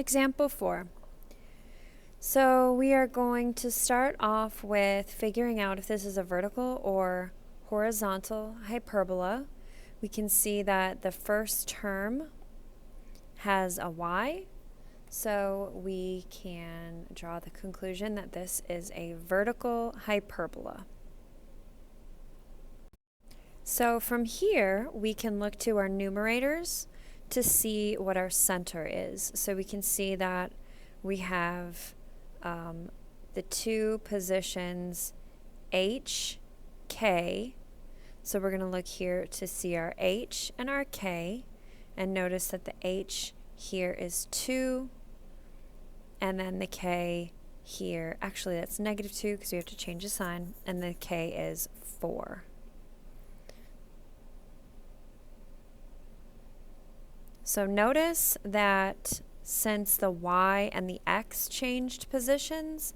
Example 4. So we are going to start off with figuring out if this is a vertical or horizontal hyperbola. We can see that the first term has a y, so we can draw the conclusion that this is a vertical hyperbola. So from here, we can look to our numerators to see what our center is. So we can see that we have the two positions h, k. So we're going to look here to see our h and our k, and notice that the h here is 2, and then the k here, actually that's -2 because we have to change the sign, and the k is 4. So notice that since the y and the x changed positions,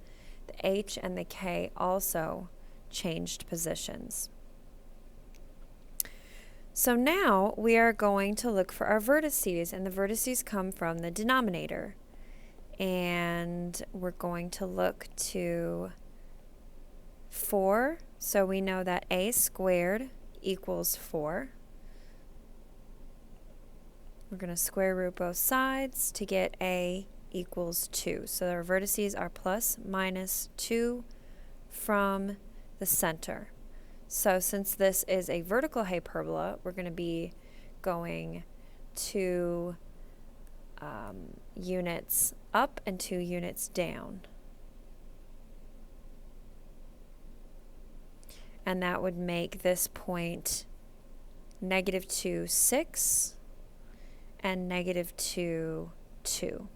the h and the k also changed positions. So now we are going to look for our vertices, and the vertices come from the denominator. And we're going to look to 4, so we know that a squared equals 4. We're going to square root both sides to get a equals 2. So our vertices are plus minus 2 from the center. So since this is a vertical hyperbola, we're going to be going 2 units up and 2 units down. And that would make this point -2, 6. And -2, 2.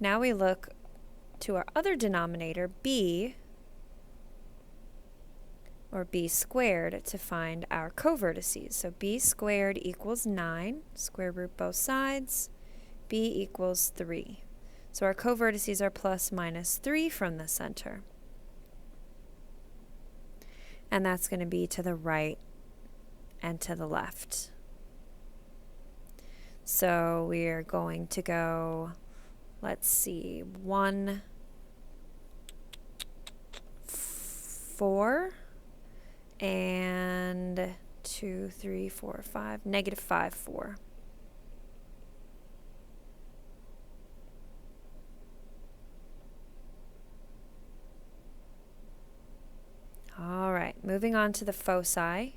Now we look to our other denominator, b, or b squared, to find our covertices. So b squared equals 9, square root both sides, b equals 3. So our covertices are plus minus 3 from the center. And that's going to be to the right and to the left. So we are going to go, let's see, 1, 4, and 2, 3, 4, 5, -5, 4. All right, moving on to the foci.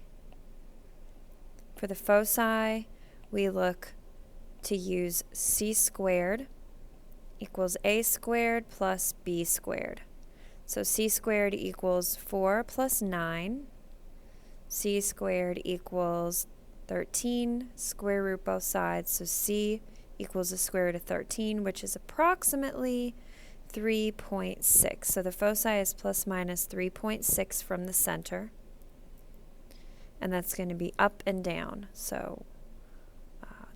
For the foci, we look to use c squared equals a squared plus b squared. So c squared equals 4 plus 9. C squared equals 13, square root both sides. So c equals the square root of 13, which is approximately 3.6. So the foci is plus minus 3.6 from the center. And that's going to be up and down. So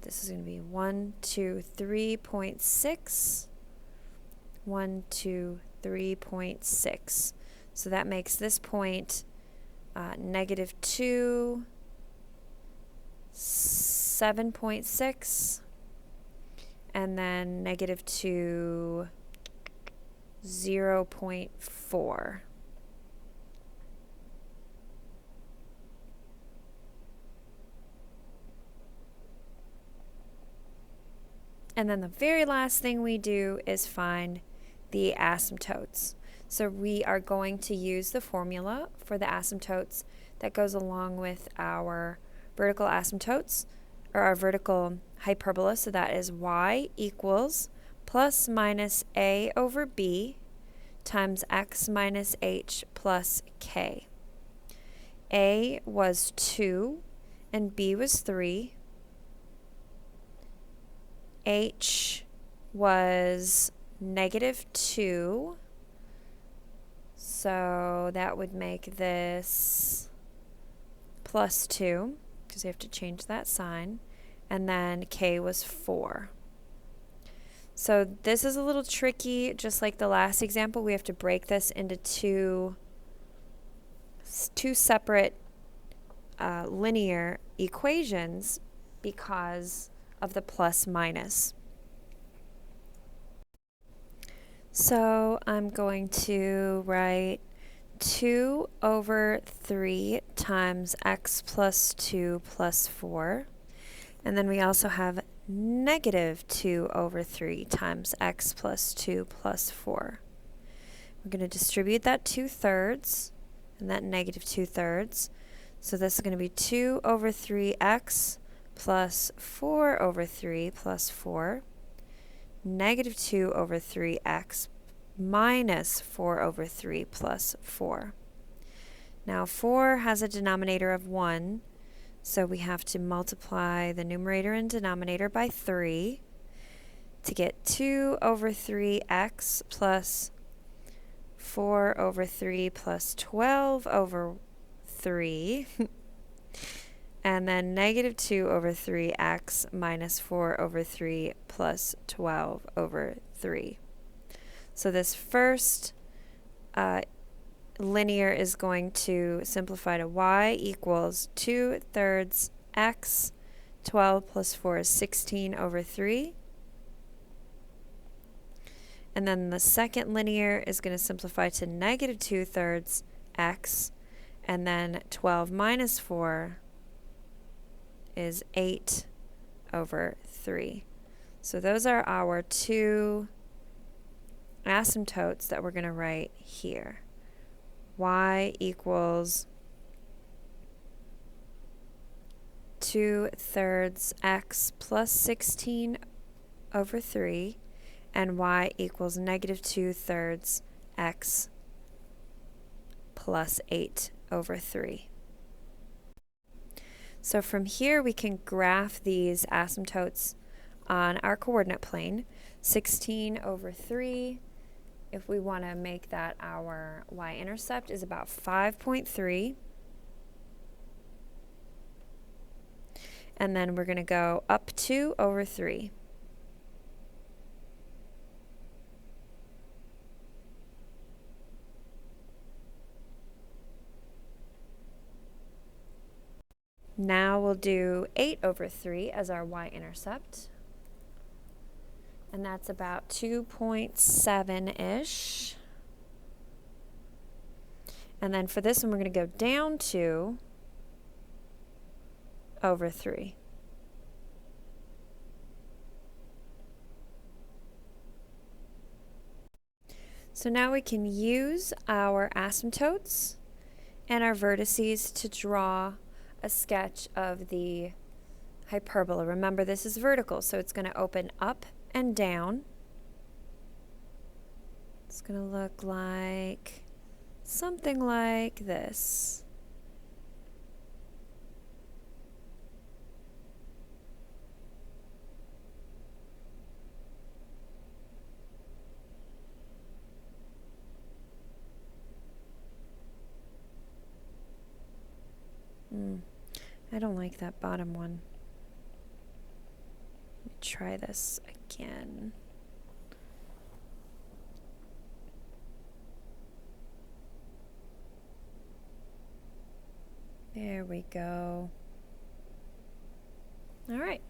this is going to be 1, 2, 3.6. 1, 2, 3.6. So that makes this point -2, 7.6, and then -2, 0.4. And then the very last thing we do is find the asymptotes. So we are going to use the formula for the asymptotes that goes along with our vertical asymptotes, or our vertical hyperbola. So that is y equals plus minus a over b times x minus h plus k. A was 2 and b was 3. H was -2, so that would make this plus 2, because we have to change that sign, and then k was 4. So this is a little tricky. Just like the last example, we have to break this into two separate linear equations because of the plus minus. So I'm going to write 2 over 3 times x plus 2 plus 4. And then we also have negative 2 over 3 times x plus 2 plus 4. We're going to distribute that 2/3 and that negative 2/3. So this is going to be 2 over 3x plus 4 over 3 plus 4. Negative 2 over 3x minus 4 over 3 plus 4. Now 4 has a denominator of 1, so we have to multiply the numerator and denominator by 3 to get 2 over 3x plus 4 over 3 plus 12 over 3. And then negative 2 over 3x minus 4 over 3 plus 12 over 3. So this first linear is going to simplify to y equals 2/3 x. 12 plus 4 is 16 over 3. And then the second linear is going to simplify to negative 2/3 x. And then 12 minus 4 is 8 over 3. So those are our two asymptotes that we're going to write here. Y equals 2/3 x plus 16 over 3, and y equals negative 2/3 x plus 8 over 3. So from here we can graph these asymptotes on our coordinate plane. 16 over 3, if we want to make that our y-intercept, is about 5.3. And then we're going to go up 2 over 3. Now we'll do 8 over 3 as our y-intercept. And that's about 2.7-ish. And then for this one, we're going to go down 2 over 3. So now we can use our asymptotes and our vertices to draw a sketch of the hyperbola. Remember, this is vertical, so it's going to open up and down. It's going to look like something like this. I don't like that bottom one. Let me try this again. There we go. All right.